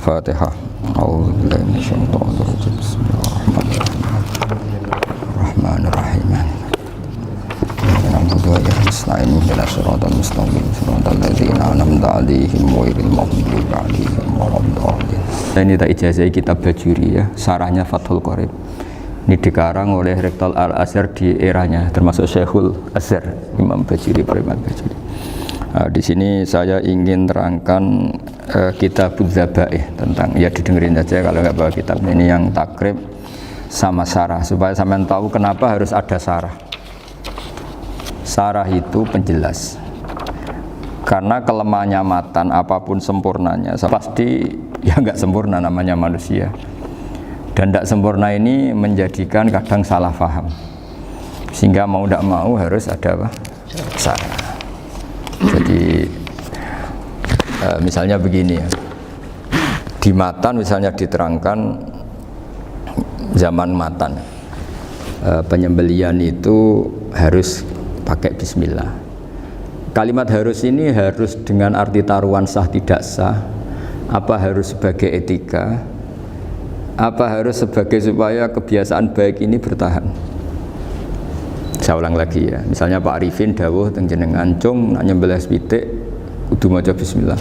Al-Fatihah. A'udzubillahi minasyaitonir rajim. Bismillahirrahmanirrahim. Ini tak ijazah kitab Bajuri ya, sarahnya Fathul Qorib. Ini dikarang oleh Rektor Al-Azhar di eranya, termasuk Syekhul Azhar, Imam Bajuri, Imam Bajuri. Di sini saya ingin terangkan Kitabuz Zabaih tentang, ya didengerin aja kalau nggak bawa kitab ini, yang takrib sama sarah supaya sampean tahu kenapa harus ada sarah. Sarah itu penjelas. Karena kelemahannya matan apapun sempurnanya pasti ya nggak sempurna, namanya manusia. Dan tidak sempurna ini menjadikan kadang salah paham. Sehingga mau tidak mau harus ada apa? Sarah. Jadi misalnya begini ya. Di matan misalnya diterangkan zaman matan penyembelian itu harus pakai bismillah. Kalimat harus ini harus dengan arti taruhan sah tidak sah, apa harus sebagai etika, apa harus sebagai supaya kebiasaan baik ini bertahan. Saya ulang lagi ya, misalnya Pak Arifin dawuh teng jenengan cung nak nyembelih pitik kudu maca bismillah.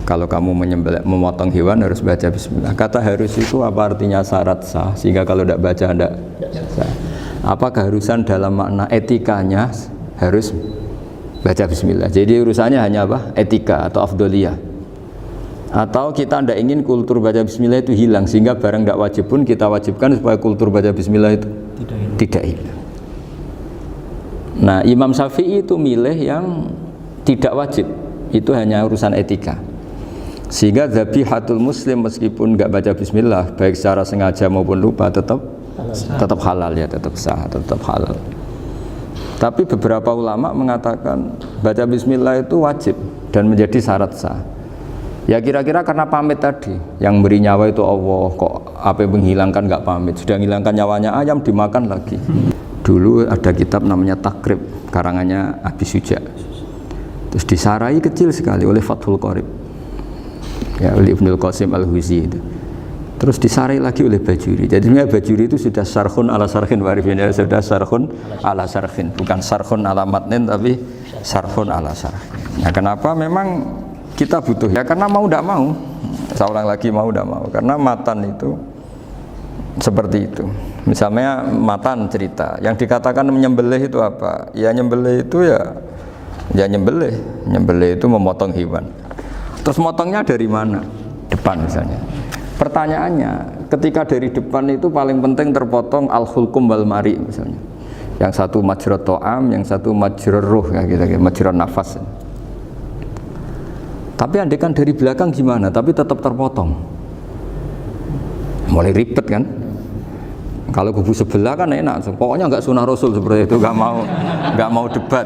Kalau kamu memotong hewan harus baca bismillah. Kata harus itu apa artinya syarat sah, sehingga kalau tidak baca tidak sah. Apa keharusan dalam makna etikanya harus baca bismillah. Jadi urusannya hanya apa? Etika atau afdoliyah. Atau kita tidak ingin kultur baca bismillah itu hilang, sehingga barang tidak wajib pun kita wajibkan supaya kultur baca bismillah itu tidak hilang. Nah, Imam Syafi'i itu milih yang tidak wajib, itu hanya urusan etika. Sehingga dhabihatul muslim meskipun nggak baca bismillah, baik secara sengaja maupun lupa tetap halal ya, tetap sah, tetap halal. Tapi beberapa ulama mengatakan baca bismillah itu wajib dan menjadi syarat sah. Ya kira-kira karena pamit tadi, yang beri nyawa itu Allah, kok apa yang menghilangkan nggak pamit, sudah menghilangkan nyawanya ayam dimakan lagi. Dulu ada kitab namanya Takrib, karangannya Abi Suja. Terus disarai kecil sekali oleh Fathul Qorib, ya oleh Ibnul Qasim Al-Huzi itu. Terus disarai lagi oleh Bajuri. Jadi Bajuri itu sudah sarhun ala sarhin warifin, ya, sudah sarhun ala sarhin, bukan sarhun ala matnin tapi sarhun ala sarhin. Nah, kenapa memang kita butuh? Ya karena mau tidak mau. Saya ulang lagi, mau tidak mau. Karena matan itu seperti itu. Misalnya matan cerita, yang dikatakan menyembelih itu apa? Ya nyembelih itu ya nyembelih itu memotong hewan. Terus motongnya dari mana? Depan misalnya. Pertanyaannya, ketika dari depan itu paling penting terpotong al-hulkum wal mari misalnya. Yang satu majrur to'am, yang satu majrur ruh, kayak gitu, majrur nafas. Tapi andaikan dari belakang gimana? Tapi tetap terpotong. Mulai ribet kan? Kalau kubu sebelah kan enak, pokoknya nggak sunnah Rasul seperti itu, nggak mau debat.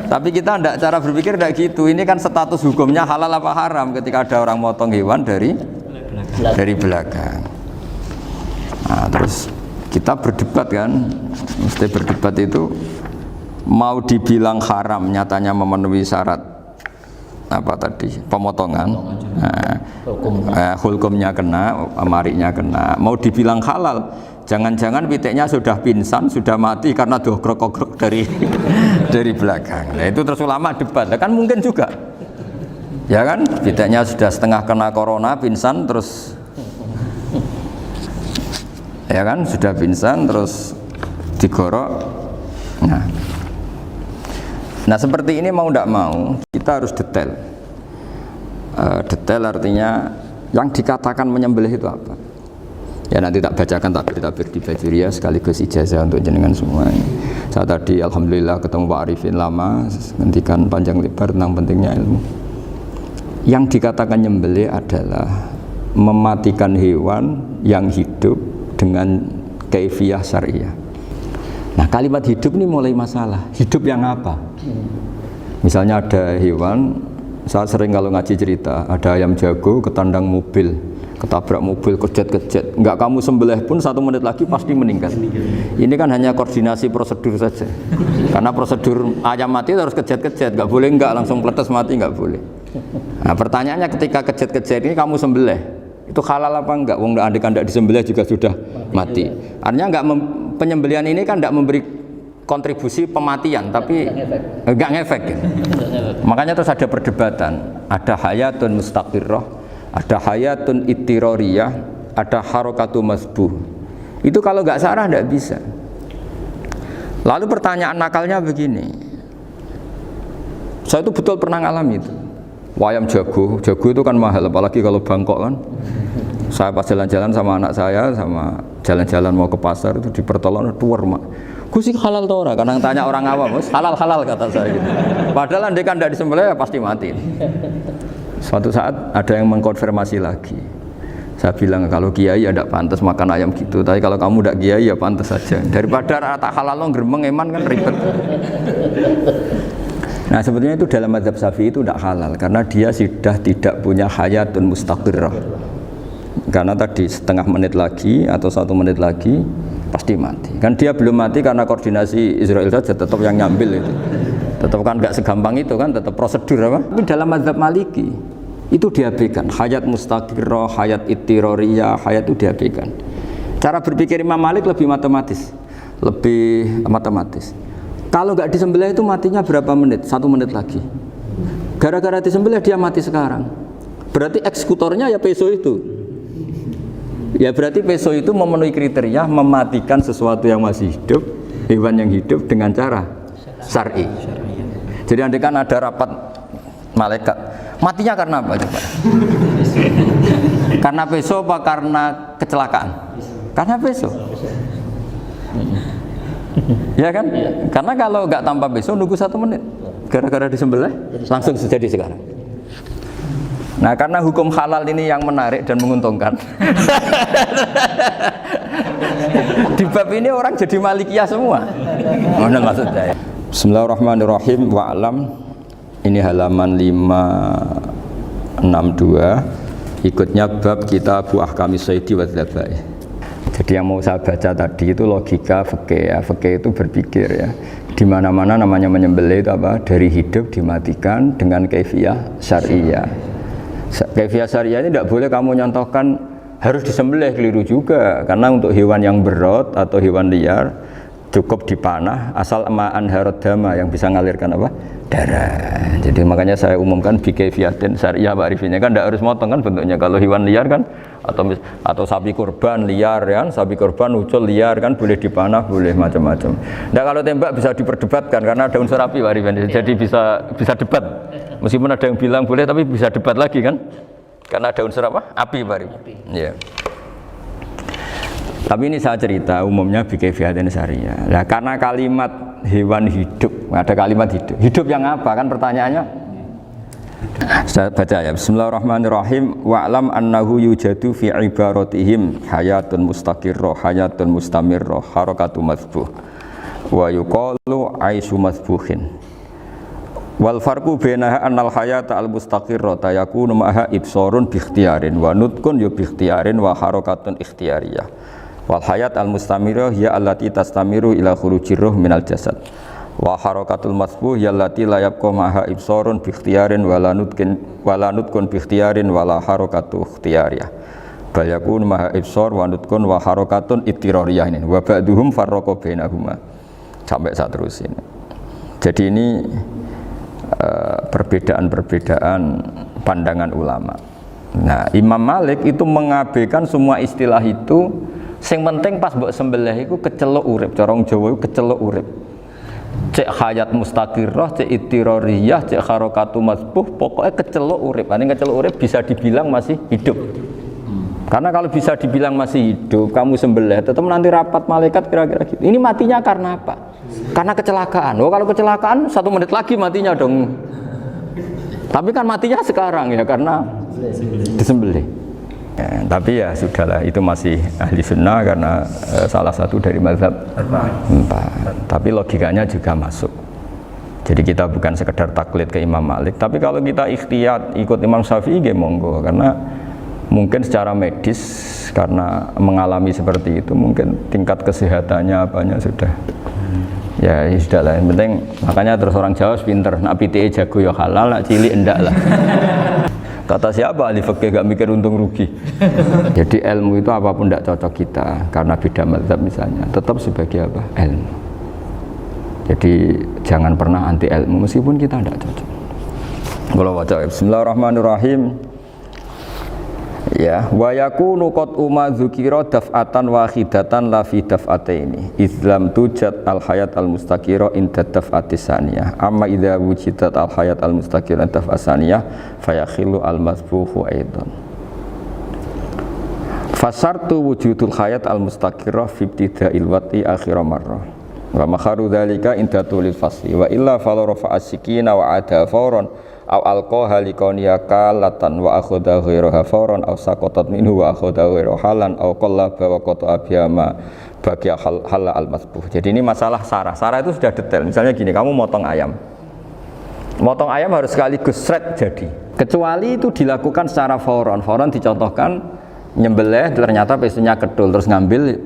Tapi kita tidak, cara berpikir tidak gitu. Ini kan status hukumnya halal apa haram ketika ada orang motong hewan dari belakang. Nah, terus kita berdebat kan, mesti berdebat itu mau dibilang haram, nyatanya memenuhi syarat apa tadi pemotongan, hukumnya kena, mariknya kena. Mau dibilang halal, jangan-jangan pitiknya sudah pingsan, sudah mati karena dogrok-dogrok dari belakang. Nah, itu terus ulama debat, kan mungkin juga, ya kan, pitiknya sudah setengah kena corona, pingsan terus, ya kan, sudah pingsan terus digorok. Nah seperti ini mau tidak mau kita harus detail. Detail artinya yang dikatakan menyembelih itu apa? Ya nanti tak bacakan tabir-tabir di Bajuri ya, sekaligus ijazah untuk jenengan semua. Saya tadi alhamdulillah ketemu Pak Arifin lama, ngendikan panjang lebar tentang pentingnya ilmu. Yang dikatakan nyembelih adalah mematikan hewan yang hidup dengan kaifiyah syariah. Nah kalimat hidup ini mulai masalah. Hidup yang apa? Misalnya ada hewan, saya sering kalau ngaji cerita, ada ayam jago ketandang mobil, ketabrak mobil, kejet-kejet, enggak kamu sembelih pun 1 menit lagi pasti meninggal. Ini kan hanya koordinasi prosedur saja. Karena prosedur ayam mati harus kejet-kejet, enggak boleh enggak langsung peletes mati, enggak boleh. Nah pertanyaannya ketika kejet-kejet ini kamu sembelih, itu halal apa enggak? Wong andai kan tidak disembelih juga sudah mati. Artinya enggak penyembelihan ini kan enggak memberi kontribusi pematian, tapi enggak ngefek. Ya. Makanya terus ada perdebatan. Ada hayatun mustaqirrah, ada hayatun ittiroriyah, ada harokatu masbuh. Itu kalau enggak sarah enggak bisa. Lalu pertanyaan nakalnya begini. Saya itu betul pernah ngalami itu. Wayam jago itu kan mahal, apalagi kalau Bangkok kan. Saya pas jalan-jalan sama anak saya, sama jalan-jalan mau ke pasar itu di pertolongan tuwer mak. Gus halal toh ora? Kadang tanya orang awam, halal kata saya gitu. Padahal andai kan tidak disembelih ya pasti mati. Suatu saat ada yang mengkonfirmasi lagi. Saya bilang kalau kiai ya tidak pantas makan ayam gitu, tapi kalau kamu tidak kiai ya pantas saja. Daripada rata halal lo gremeng eman kan ribet. Nah sebetulnya itu dalam mazhab Syafi'i itu tidak halal karena dia sudah tidak punya hayatun mustaqirrah. Karena tadi setengah menit lagi atau 1 menit lagi pasti mati. Kan dia belum mati karena koordinasi Israel saja, tetap yang nyambil itu. Tetap kan nggak segampang itu kan, tetap prosedur apa? Tapi dalam mazhab Maliki itu diabaikan. Hayat mustaqirrah, hayat ittiroriyah, hayat itu diabaikan. Cara berpikir Imam Malik lebih matematis. Kalau nggak disembelih itu matinya berapa menit? 1 menit lagi. Gara-gara disembelih dia mati sekarang. Berarti eksekutornya ya peso itu. Ya berarti peso itu memenuhi kriteria mematikan sesuatu yang masih hidup, hewan yang hidup dengan cara syar'i. Jadi andai kan ada rapat malaikat, matinya karena apa coba? Karena peso apa karena kecelakaan? Karena peso. Ya kan? Karena kalau nggak tanpa besok nunggu 1 menit, gara-gara disembelih langsung terjadi sekarang. Nah karena hukum halal ini yang menarik dan menguntungkan. Di bab ini orang jadi malikiyah semua. Mana maksudnya? Bismillahirrahmanirrahim. Wa'lam. Ini halaman 562. Ikutnya bab kitab ahkami shaidi wa dzabaih. Jadi yang mau saya baca tadi itu logika fikih ya. Fikih itu berpikir ya. Di mana-mana namanya menyembelih itu apa? Dari hidup dimatikan dengan kaifiyah syariah. Kaifiyah syariah ini tidak boleh kamu nyontohkan harus disembelih, keliru juga. Karena untuk hewan yang berat atau hewan liar cukup dipanah asal ma'an harad dama yang bisa mengalirkan apa? Darah. Jadi makanya saya umumkan bikaifiyatin syariah Pak Arifin kan tidak harus motong kan bentuknya. Kalau hewan liar kan atau sapi kurban liar kan, sapi kurban ucul liar kan boleh dipanah, boleh macam-macam. Nah kalau tembak bisa diperdebatkan karena ada unsur api Pak Arifin. Jadi bisa debat. Meskipun ada yang bilang boleh tapi bisa debat lagi kan? Karena ada unsur apa? Api Pak Arifin. Iya. Tapi ini saya cerita umumnya bikaifiyatin syariah. Nah karena kalimat hewan hidup, ada kalimat hidup. Hidup yang apa kan pertanyaannya? Saya baca ya. Bismillahirrahmanirrahim. Wa'lam annahu yujadu fi ibaratihim hayatun mustaqirrah, hayatun mustamirrah, harakatu madhbuh. Wa yuqalu aisyu madhbuhin. Wal farqu bainaha annal hayata al mustaqirrah yakunu ma'aha ibsarun bi ikhtiyarin wa nutqun yu bi ikhtiyarin wa harakatun ikhtiyariyah. Wal hayat al mustamirah ya allati tastamiru ila khurujir ruh minal jasad. Wa harakatul masbuh ya allati la yabqa maha ibsarun bi ikhtiyarin wala nutqun bi ikhtiyarin wala harakatu ikhtiyariyah. Bal yakun maha ibsar wa nutqun wa harakatun ittirariyah ini. Wa ba'duhum farraqa bainahuma. Sampai saat terus ini. Jadi ini perbedaan-perbedaan pandangan ulama. Nah, Imam Malik itu mengabaikan semua istilah itu. Sing penting pas mbok sembelih iku kecelok urip, cara wong Jawa iku kecelok urip. Cek hayat mustaqirrah, cek ittirariyah, cek harakatu masbuh, pokoknya kecelok urip. Ini kecelok urip bisa dibilang masih hidup. Karena kalau bisa dibilang masih hidup, kamu sembelih, tetap nanti rapat malaikat kira-kira gitu. Ini matinya karena apa? Karena kecelakaan. Oh, kalau kecelakaan 1 menit lagi matinya dong. Tapi kan matinya sekarang ya karena disembelih. Ya, tapi ya sudahlah, itu masih ahli sunnah karena salah satu dari mazhab 4. Tapi logikanya juga masuk. Jadi kita bukan sekedar taklid ke Imam Malik, tapi kalau kita ikhtiyat ikut Imam Syafi'i ya monggo, karena mungkin secara medis karena mengalami seperti itu mungkin tingkat kesehatannya apanya sudah ya sudah lah, yang penting makanya terus orang Jawa pinter, nak PTE jago ya halal, nak cilik enggak lah. Kata siapa ahli fikih gak mikir untung rugi. Jadi ilmu itu apapun tidak cocok kita karena beda mazhab misalnya, tetap sebagai apa? Ilmu. Jadi jangan pernah anti ilmu meskipun kita tidak cocok. Kalau baca Bismillahirrahmanirrahim. Ya, wa yakunu qad dzukira daf'atan wahidatan la fi daf'ataini izlam tujad al hayat al mustaqira inda daf'ati saniyah amma idza wujidat al hayat al mustaqira daf'a saniyah fayakhilu al masbuhu aidan fasartu wujudul hayat al mustaqira fi ibtida'il wati akhir marrah wa makharu dzalika inda tulil fasli wa illa fala rafa'a sikina wa ada fawran aw alqaha liqaniya kalatan wa akhadha ghayraha fawran aw saqatat minhu wa akhadha ghayraha halan aw qallaba wa qata'a biyama baqiya hal al masbuh. Jadi ini masalah sarah. Sarah itu sudah detail. Misalnya gini, kamu motong ayam. Motong ayam harus sekaligus shred jadi. Kecuali itu dilakukan secara fawran. Fawran dicontohkan nyembelih ternyata pesunya kedul terus ngambil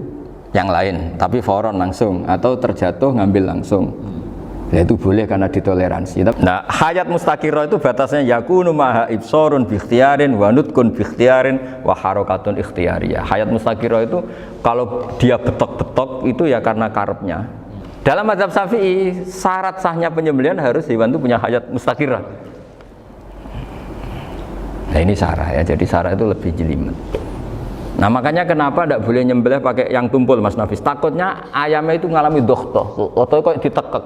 yang lain, tapi fawran langsung atau terjatuh ngambil langsung. Ya itu boleh karena ditoleransi. Nah, hayat mustaqirah itu batasnya yakunu maha ibsorun bi ikhtiarin wa nutkun bi ikhtiarin wa harakatun ikhtiyariyah. Hayat mustaqirah itu kalau dia betok-betok itu ya karena karepnya. Dalam mazhab Syafi'i syarat sahnya penyembelihan harus hewan itu punya hayat mustaqirah. Nah, ini sarah ya. Jadi sarah itu lebih jelimet. Nah, makanya kenapa tidak boleh nyembelih pakai yang tumpul Mas Nafis? Takutnya ayamnya itu ngalami dokhtoh atau kok ditekek.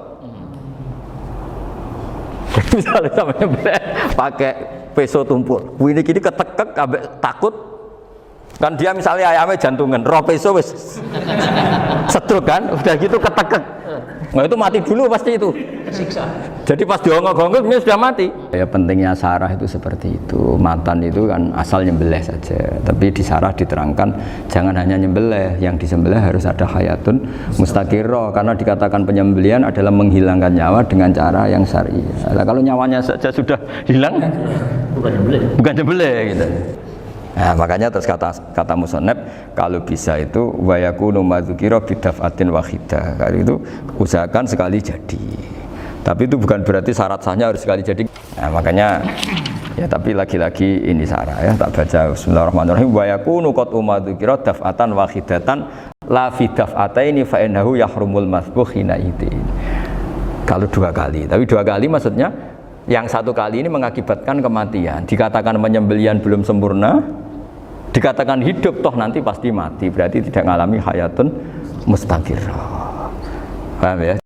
Misalnya sama nyembelih pakai peso tumpul, ini gini ketekek, takut kan dia misalnya ayamnya jantungan, roh peso wis setruk kan, udah gitu ketekek, nah itu mati dulu pasti itu. Siksa. Jadi pas diongok-ongok ini sudah mati. Ya pentingnya sarah itu seperti itu. Matan itu kan asal nyembelih saja. Tapi di sarah diterangkan jangan hanya nyembelih, yang disembelih harus ada hayatun mustaqirah karena dikatakan penyembelihan adalah menghilangkan nyawa dengan cara yang syar'i. Nah, kalau nyawanya saja sudah hilang bukan nyembelih. Bukan nyembelih gitu. Nah, makanya terus kata musannaf kalau bisa itu wa yakunu madzukira bidafatin wahidah. Kalau itu usahakan sekali jadi. Tapi itu bukan berarti syarat sahnya harus sekali jadi. Nah, makanya ya tapi lagi-lagi ini sarah ya, tak baca Bismillahirrahmanirrahim wa yakunu qad umadzukira daf'atan wahidatan la fi daf'ataini fa innahu yahrumul masbuh hina idin. Kalau dua kali, tapi dua kali maksudnya yang satu kali ini mengakibatkan kematian. Dikatakan penyembelihan belum sempurna, dikatakan hidup toh nanti pasti mati, berarti tidak mengalami hayatun mustaqirah. Paham ya?